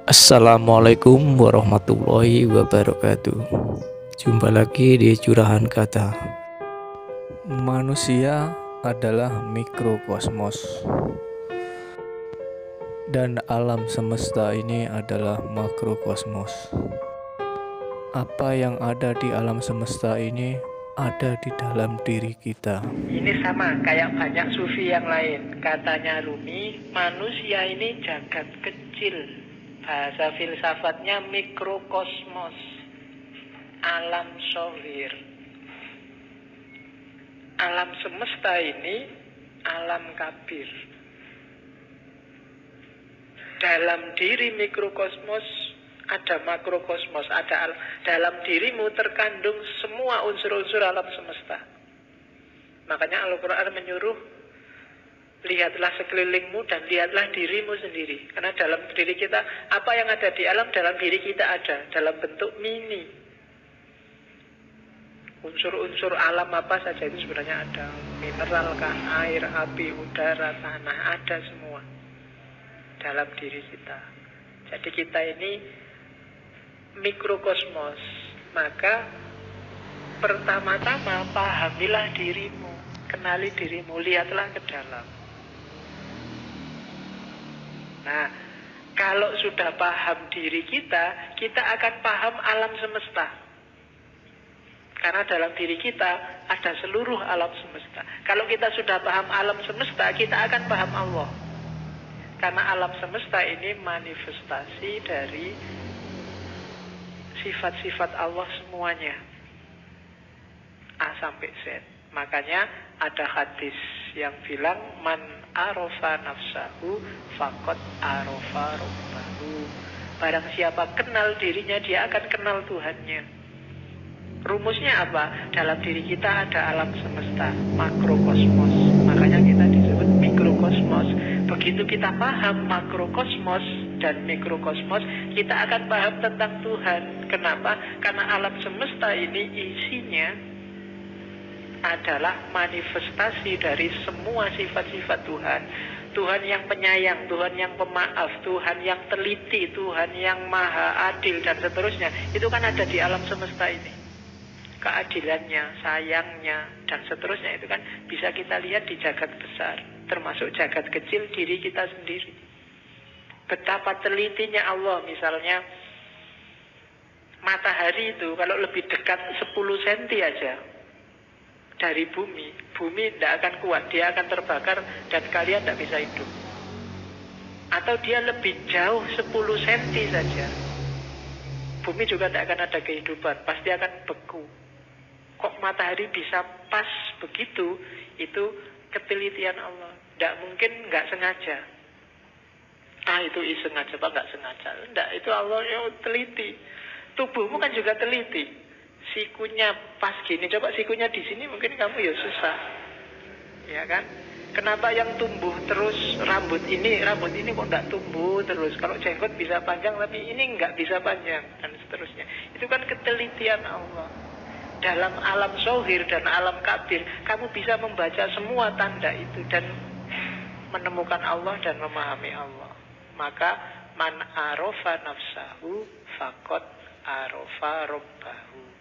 Assalamualaikum warahmatullahi wabarakatuh. Jumpa lagi di Curahan Kata. Manusia adalah mikrokosmos dan alam semesta ini adalah makrokosmos. Apa yang ada di alam semesta ini ada di dalam diri kita. Ini sama kayak banyak sufi yang lain. Katanya Rumi, manusia ini jagat kecil. Bahasa filsafatnya mikrokosmos, alam sohir. Alam semesta ini alam kabir. Dalam diri mikrokosmos ada makrokosmos, dalam dirimu terkandung semua unsur-unsur alam semesta. Makanya Al-Quran menyuruh, lihatlah sekelilingmu dan lihatlah dirimu sendiri. Karena dalam diri kita, apa yang ada di alam, dalam diri kita ada, dalam bentuk mini. Unsur-unsur alam apa saja itu sebenarnya ada. Mineral kah, air, api, udara, tanah, ada semua dalam diri kita. Jadi kita ini mikrokosmos. Maka pertama-tama pahamilah dirimu, kenali dirimu, lihatlah ke dalam. Nah, kalau sudah paham diri kita, kita akan paham alam semesta. Karena dalam diri kita ada seluruh alam semesta. Kalau kita sudah paham alam semesta, kita akan paham Allah. Karena alam semesta ini manifestasi dari sifat-sifat Allah semuanya. A sampai Z. Makanya ada hadis yang bilang man arofa nafsahu faqad arofa rabbahu. Barang siapa kenal dirinya, dia akan kenal Tuhannya. Rumusnya apa? Dalam diri kita ada alam semesta, makrokosmos. Makanya kita disebut mikrokosmos. Begitu kita paham makrokosmos dan mikrokosmos, kita akan paham tentang Tuhan. Kenapa? Karena alam semesta ini isinya adalah manifestasi dari semua sifat-sifat Tuhan. Tuhan yang penyayang, Tuhan yang pemaaf, Tuhan yang teliti, Tuhan yang maha adil, dan seterusnya. Itu kan ada di alam semesta ini. Keadilannya, sayangnya, dan seterusnya itu kan bisa kita lihat di jagat besar, termasuk jagat kecil diri kita sendiri. Betapa telitinya Allah. Misalnya matahari itu kalau lebih dekat 10 cm aja dari bumi tidak akan kuat, dia akan terbakar dan kalian tidak bisa hidup. Atau dia lebih jauh 10 cm saja, bumi juga tidak akan ada kehidupan, pasti akan beku. Kok matahari bisa pas begitu? Itu ketelitian Allah. Tidak mungkin nggak sengaja. Itu sengaja apa nggak sengaja? Tidak, itu Allah yang teliti. Tubuhmu kan juga teliti. Sikunya pas gini, coba sikunya di sini mungkin kamu ya susah, ya kan? Kenapa yang tumbuh terus rambut ini kok tidak tumbuh terus? Kalau jenggot bisa panjang tapi ini nggak bisa panjang, dan seterusnya. Itu kan ketelitian Allah. Dalam alam zohir dan alam kabir, kamu bisa membaca semua tanda itu dan menemukan Allah dan memahami Allah. Maka man arofa nafsahu faqad arofa rabbahu.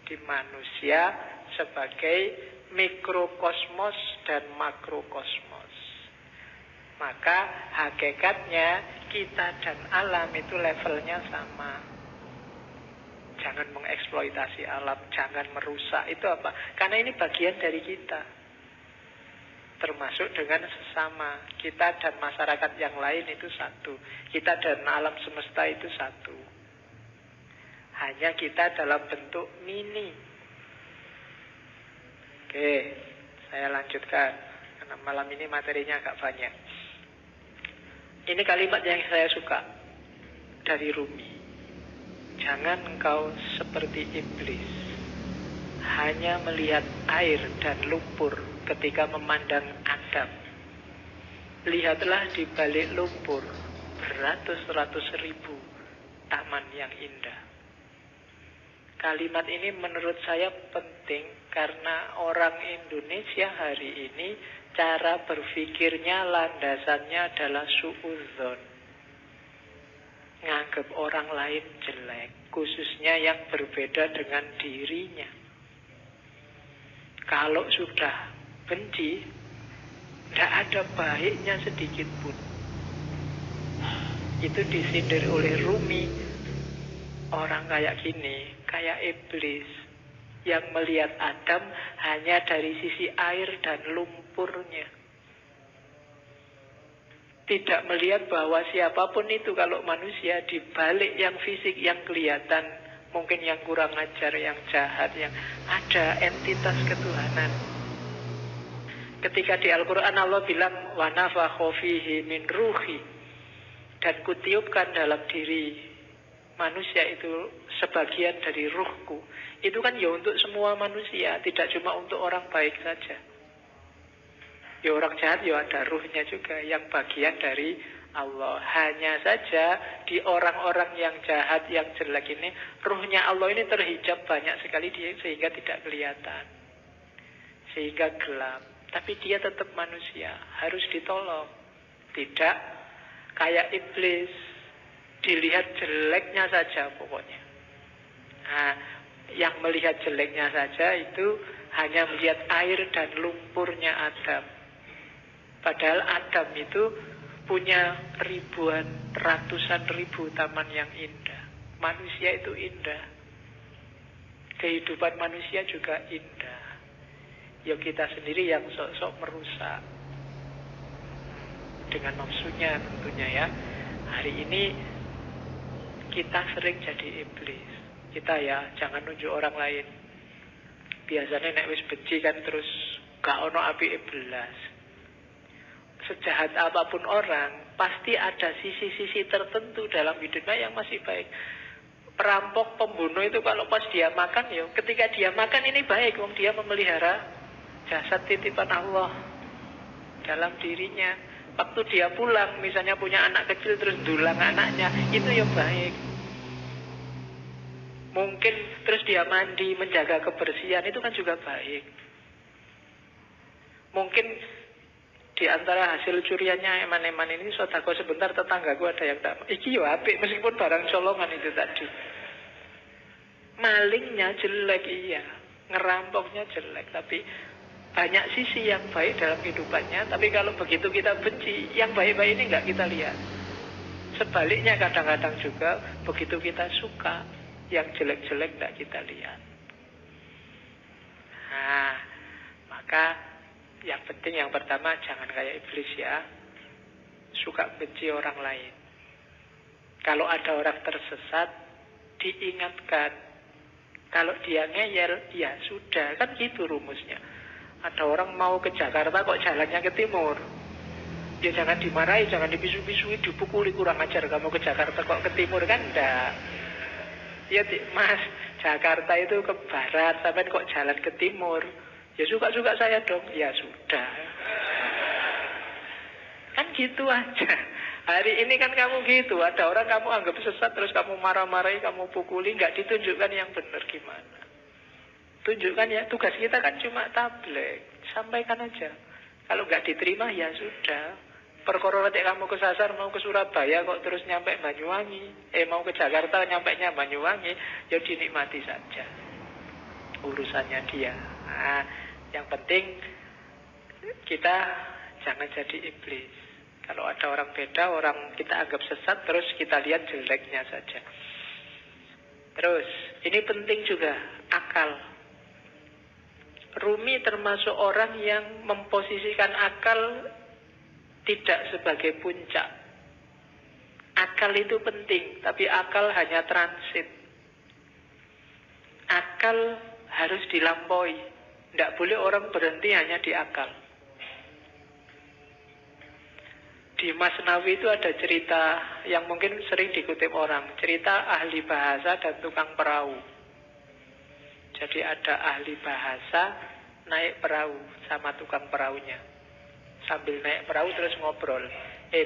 Di manusia sebagai mikrokosmos dan makrokosmos. Maka hakikatnya kita dan alam itu levelnya sama. Jangan mengeksploitasi alam, jangan merusak. Itu apa? Karena ini bagian dari kita. Termasuk dengan sesama. Kita dan masyarakat yang lain itu satu. Kita dan alam semesta itu satu. Hanya kita dalam bentuk mini. Oke, saya lanjutkan. Karena malam ini materinya agak banyak. Ini kalimat yang saya suka dari Rumi. Jangan engkau seperti iblis, hanya melihat air dan lumpur ketika memandang Adam. Lihatlah di balik lumpur beratus-ratus ribu taman yang indah. Kalimat ini menurut saya penting karena orang Indonesia hari ini cara berpikirnya landasannya adalah suudzon. nganggap orang lain jelek, khususnya yang berbeda dengan dirinya. Kalau sudah benci, tidak ada baiknya sedikit pun. Itu disindir oleh Rumi. Orang kayak gini, kayak iblis, yang melihat Adam hanya dari sisi air dan lumpurnya. Tidak melihat bahwa siapapun itu, kalau manusia, di balik yang fisik, yang kelihatan, mungkin yang kurang ajar, yang jahat, yang ada entitas ketuhanan. Ketika di Al-Quran Allah bilang, wa nafakha fihi min ruhi, dan kutiupkan dalam diri manusia itu sebagian dari ruhku. Itu kan ya untuk semua manusia, tidak cuma untuk orang baik saja. Ya orang jahat ya ada ruhnya juga, yang bagian dari Allah. Hanya saja di orang-orang yang jahat, yang jelek ini, ruhnya Allah ini terhijab banyak sekali dia, sehingga tidak kelihatan, sehingga gelap. Tapi dia tetap manusia, harus ditolong. Tidak kayak iblis, dilihat jeleknya saja pokoknya. Nah, yang melihat jeleknya saja itu hanya melihat air dan lumpurnya Adam. Padahal Adam itu punya ribuan, ratusan ribu taman yang indah. Manusia itu indah. Kehidupan manusia juga indah. Ya kita sendiri yang sok-sok merusak. Dengan nafsunya tentunya ya. Hari ini kita sering jadi iblis. Kita ya jangan nunjuk orang lain. Biasanya nek wis benci kan terus gak ono api iblis. Sejahat apapun orang, pasti ada sisi-sisi tertentu dalam hidupnya yang masih baik. Perampok, pembunuh itu kalau pas dia makan, ya ketika dia makan ini baik, wong dia memelihara jasad titipan Allah dalam dirinya. Waktu dia pulang, misalnya punya anak kecil terus dulang anaknya, itu ya baik. Mungkin terus dia mandi, menjaga kebersihan, itu kan juga baik. Mungkin di antara hasil curiannya eman-eman ini, sodako sebentar tetanggaku ada yang tak, iki yo apik meskipun barang colongan itu tadi. Malingnya jelek iya, ngerampoknya jelek, tapi banyak sisi yang baik dalam kehidupannya. Tapi kalau begitu kita benci, yang baik-baik ini nggak kita lihat. Sebaliknya kadang-kadang juga begitu kita suka, yang jelek-jelek nggak kita lihat. Nah, maka yang penting yang pertama jangan kayak iblis ya, suka benci orang lain. Kalau ada orang tersesat, diingatkan. Kalau dia ngeyel, ya sudah, kan gitu rumusnya. Ada orang mau ke Jakarta kok jalannya ke timur, ya jangan dimarahi, jangan dipisu-pisui, dipukuli, kurang ajar kamu ke Jakarta kok ke timur, kan enggak. Ya mas, Jakarta itu ke barat, sampai kok jalan ke timur. Ya suka-suka saya dong. Ya sudah. Kan gitu aja. Hari ini kan kamu gitu. Ada orang kamu anggap sesat, terus kamu marah-marahi, kamu pukuli. Nggak ditunjukkan yang benar gimana. Tunjukkan ya. Tugas kita kan cuma tabligh. Sampaikan aja. Kalau nggak diterima ya sudah. Perkara nanti kamu kesasar mau ke Surabaya kok terus nyampe Banyuwangi. Mau ke Jakarta nyampainya Banyuwangi. Ya dinikmati saja. Urusannya dia. Nah, yang penting kita jangan jadi iblis. Kalau ada orang beda, orang kita anggap sesat, terus kita lihat jeleknya saja. Terus, ini penting juga, akal. Rumi termasuk orang yang memposisikan akal tidak sebagai puncak. Akal itu penting, tapi akal hanya transit. Akal harus dilampaui. Tidak boleh orang berhenti hanya di akal. Di Masnawi itu ada cerita yang mungkin sering dikutip orang. Cerita ahli bahasa dan tukang perahu. Jadi ada ahli bahasa naik perahu sama tukang perahunya. Sambil naik perahu terus ngobrol.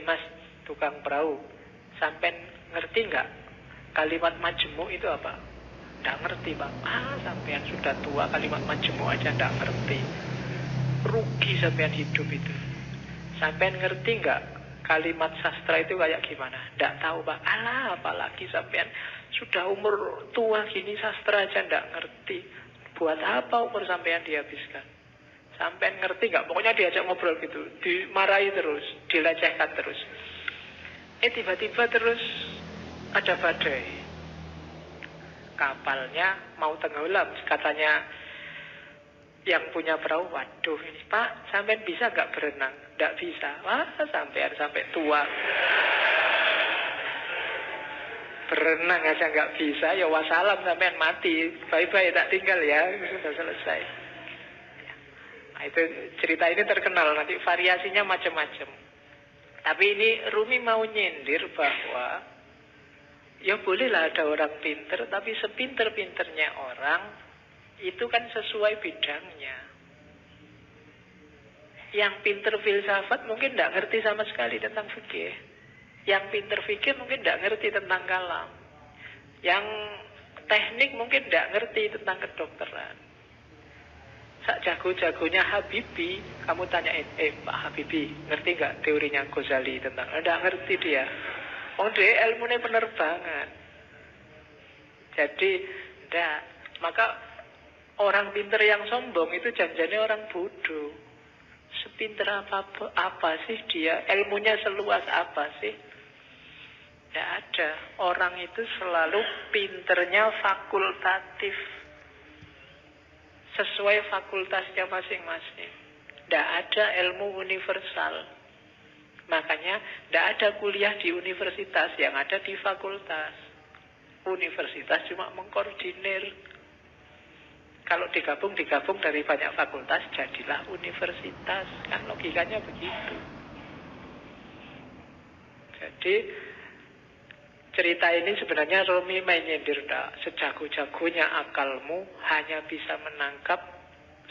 Mas, tukang perahu, sampai ngerti nggak kalimat majemuk itu apa? Tidak ngerti Pak. Sampean sudah tua, kalimat majemuk aja tidak ngerti. Rugi sampean hidup itu. Sampean ngerti nggak kalimat sastra itu kayak gimana. Nggak tahu Pak. Alah, apalagi sampean sudah umur tua gini sastra aja nggak ngerti. Buat apa umur sampean dihabiskan? Sampean ngerti nggak? Pokoknya diajak ngobrol gitu, dimarahi terus, dilecehkan terus. Tiba-tiba terus ada badai. Kapalnya mau tenggelam, katanya yang punya perahu, waduh ini Pak, sampean bisa nggak berenang? Nggak bisa. Wah, sampean sampai tua berenang aja nggak bisa, ya wassalam, sampean mati, bye-bye, tak tinggal ya, sudah selesai. Nah, itu cerita ini terkenal, nanti variasinya macam-macam. Tapi ini Rumi mau nyindir bahwa ya bolehlah ada orang pinter, tapi sepinter-pinternya orang itu kan sesuai bidangnya. Yang pinter filsafat mungkin tidak ngerti sama sekali tentang fikih. Yang pinter fikih mungkin tidak ngerti tentang kalam. Yang teknik mungkin tidak ngerti tentang kedokteran. Sak jago-jagonya Habibie, kamu tanyain, Pak Habibie, ngerti nggak teorinya Ghazali tentang? Tidak ngerti dia. Oh, dia ilmunya penerbangan. Jadi, tidak. Maka orang pinter yang sombong itu janjinya orang bodoh. Sepinter apa sih dia? Ilmunya seluas apa sih? Tidak ada. Orang itu selalu pinternya fakultatif. Sesuai fakultasnya masing-masing. Tidak ada ilmu universal. Makanya tidak ada kuliah di universitas, yang ada di fakultas. Universitas cuma mengkoordinir. Kalau digabung dari banyak fakultas, jadilah universitas. Kan logikanya begitu. Jadi cerita ini sebenarnya Rumi main nyindir. Sejago-jagonya akalmu hanya bisa menangkap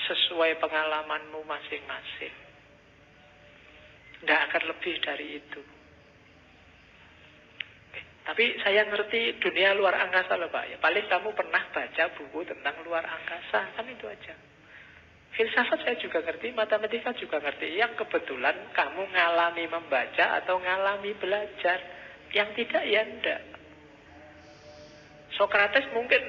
sesuai pengalamanmu masing-masing. Tidak akan lebih dari itu. Tapi saya ngerti dunia luar angkasa loh Pak. Ya, paling kamu pernah baca buku tentang luar angkasa. Kan itu aja. Filsafat saya juga ngerti, matematika juga ngerti. Yang kebetulan kamu ngalami membaca atau ngalami belajar. Yang tidak ya enggak. Sokrates mungkin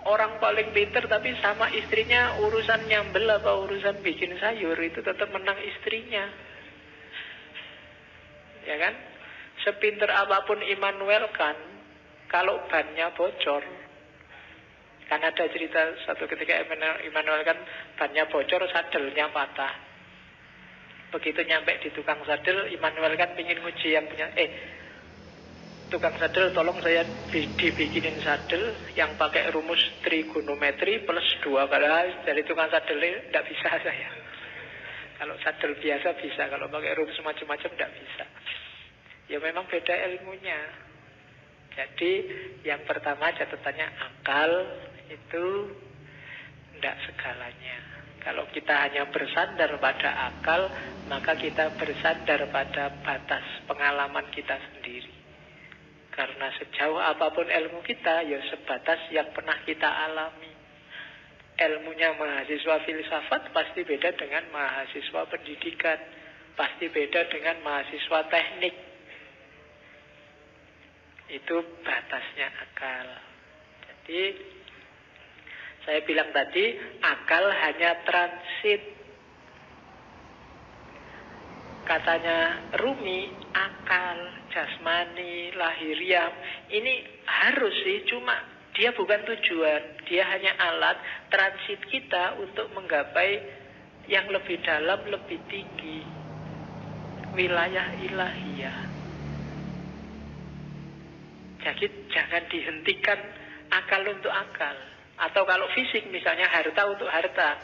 orang paling pinter, tapi sama istrinya urusan nyambel apa urusan bikin sayur itu tetap menang istrinya. Ya kan? Sepinter apapun Immanuel Kant, kalau bannya bocor, kan ada cerita satu ketika Immanuel Kant bannya bocor, sadelnya patah. Begitu nyampe di tukang sadel, Immanuel Kant ingin nguji yang punya, tukang sadel tolong saya dibikinin sadel yang pakai rumus trigonometri plus 2. Padahal dari tukang sadel tidak bisa saya. Kalau sadel biasa bisa, kalau pakai rumus macam-macam tidak bisa. Ya memang beda ilmunya. Jadi yang pertama catatannya akal itu tidak segalanya. Kalau kita hanya bersandar pada akal, maka kita bersandar pada batas pengalaman kita sendiri. Karena sejauh apapun ilmu kita, ya sebatas yang pernah kita alami. Ilmunya mahasiswa filsafat pasti beda dengan mahasiswa pendidikan, pasti beda dengan mahasiswa teknik. Itu batasnya akal. Jadi saya bilang tadi, akal hanya transit. Katanya Rumi, akal, jasmani, lahiriah, ini harus sih, cuma dia bukan tujuan. Dia hanya alat transit kita untuk menggapai yang lebih dalam, lebih tinggi. Wilayah ilahiyah. Jadi jangan dihentikan akal untuk akal. Atau kalau fisik misalnya harta untuk harta,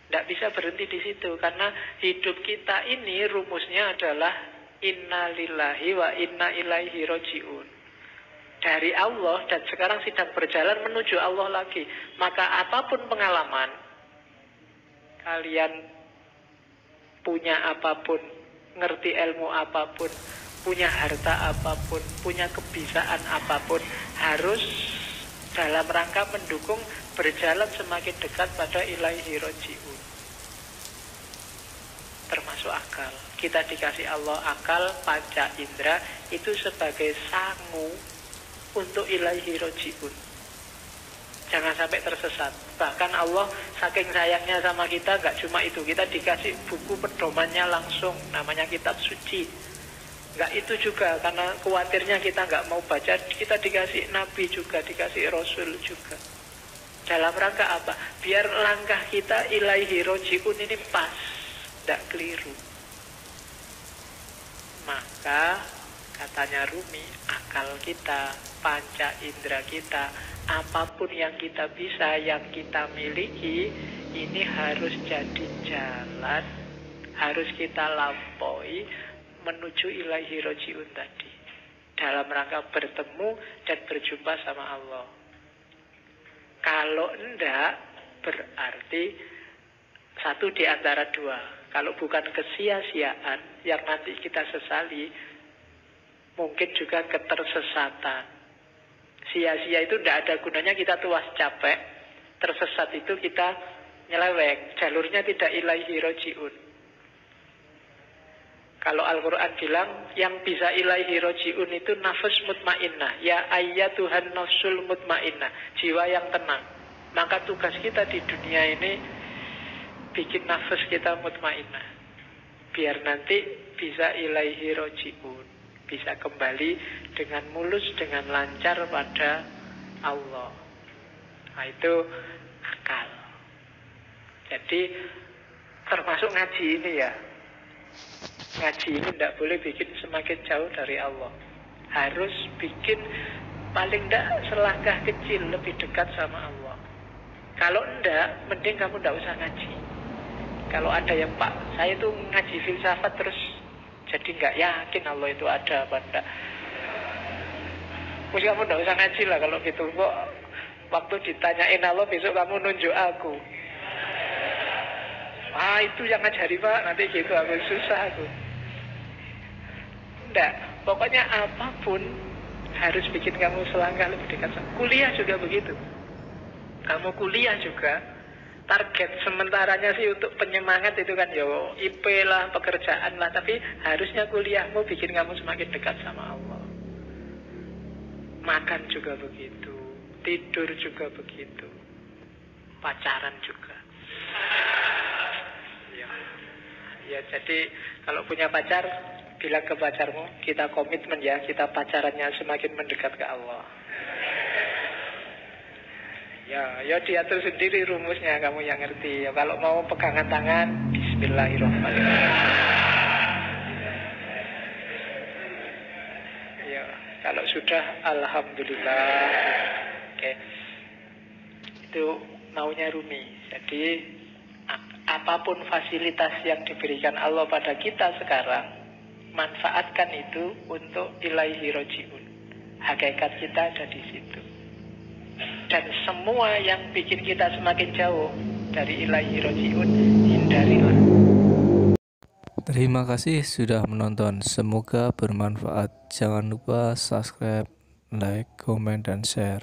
tidak bisa berhenti di situ. Karena hidup kita ini rumusnya adalah inna lillahi wa inna ilaihi roji'un. Dari Allah dan sekarang sedang berjalan menuju Allah lagi. Maka apapun pengalaman, kalian punya apapun, ngerti ilmu apapun, punya harta apapun, punya kebisaan apapun, harus dalam rangka mendukung berjalan semakin dekat pada ilaihi roji'un. termasuk akal. Kita dikasih Allah akal, panca indera, itu sebagai sangu untuk ilaihi roji'un. Jangan sampai tersesat. Bahkan Allah saking sayangnya sama kita, gak cuma itu, kita dikasih buku pedomannya langsung, namanya kitab suci. Gak itu juga, karena khawatirnya kita gak mau baca, kita dikasih nabi juga, dikasih rasul juga. Dalam rangka apa? Biar langkah kita ilaihi roji'un ini pas, gak keliru. Maka katanya Rumi, akal kita, panca indera kita, apapun yang kita bisa, yang kita miliki, ini harus jadi jalan, harus kita lampaui menuju ilaihi roji'un tadi, dalam rangka bertemu dan berjumpa sama Allah. Kalau enggak, berarti satu di antara dua. Kalau bukan kesia-siaan yang nanti kita sesali, mungkin juga ketersesatan. Sia-sia itu tidak ada gunanya, kita tuas capek. Tersesat itu kita nyeleweng, jalurnya tidak ilaihi roji'un. Kalau Al-Quran bilang yang bisa ilaihi roji'un itu nafas mutmainnah. Ya ayyatuhan nafsul mutmainnah, jiwa yang tenang. Maka tugas kita di dunia ini bikin nafas kita mutmainnah, biar nanti bisa ilaihi roji'un, bisa kembali dengan mulus, dengan lancar pada Allah. Nah, itu akal. Jadi termasuk ngaji ini ya. Ngaji ini tidak boleh bikin semakin jauh dari Allah. Harus bikin paling tidak selangkah kecil lebih dekat sama Allah. Kalau enggak, mending kamu tidak usah ngaji. Kalau ada yang, Pak, saya tuh ngaji filsafat terus jadi nggak yakin Allah itu ada apa enggak. Terus kamu tidak usah ngaji lah kalau gitu. Kok waktu ditanyain Allah besok kamu nunjuk aku. Ah, itu yang ngajari Pak, nanti gitu aku susah aku. Enggak, pokoknya apapun harus bikin kamu selangkah lebih dekat. Kuliah juga begitu. Kamu kuliah juga, target sementaranya sih untuk penyemangat itu kan ya IP lah, pekerjaan lah, tapi harusnya kuliahmu bikin kamu semakin dekat sama Allah. Makan juga begitu, tidur juga begitu, pacaran juga. Ya, jadi kalau punya pacar, bilang ke pacarmu, kita komitmen ya, kita pacarannya semakin mendekat ke Allah. Ya diatur sendiri rumusnya, kamu yang ngerti. Ya, kalau mau pegangan tangan, bismillahirrahmanirrahim. Ya, kalau sudah, alhamdulillah. Oke. Itu maunya Rumi. Jadi apapun fasilitas yang diberikan Allah pada kita sekarang, manfaatkan itu untuk ilaihi roji'un. Hakikat kita ada di situ. Dan semua yang bikin kita semakin jauh dari ilaihi roji'un, hindarilah. Terima kasih sudah menonton. Semoga bermanfaat. Jangan lupa subscribe, like, komen, dan share.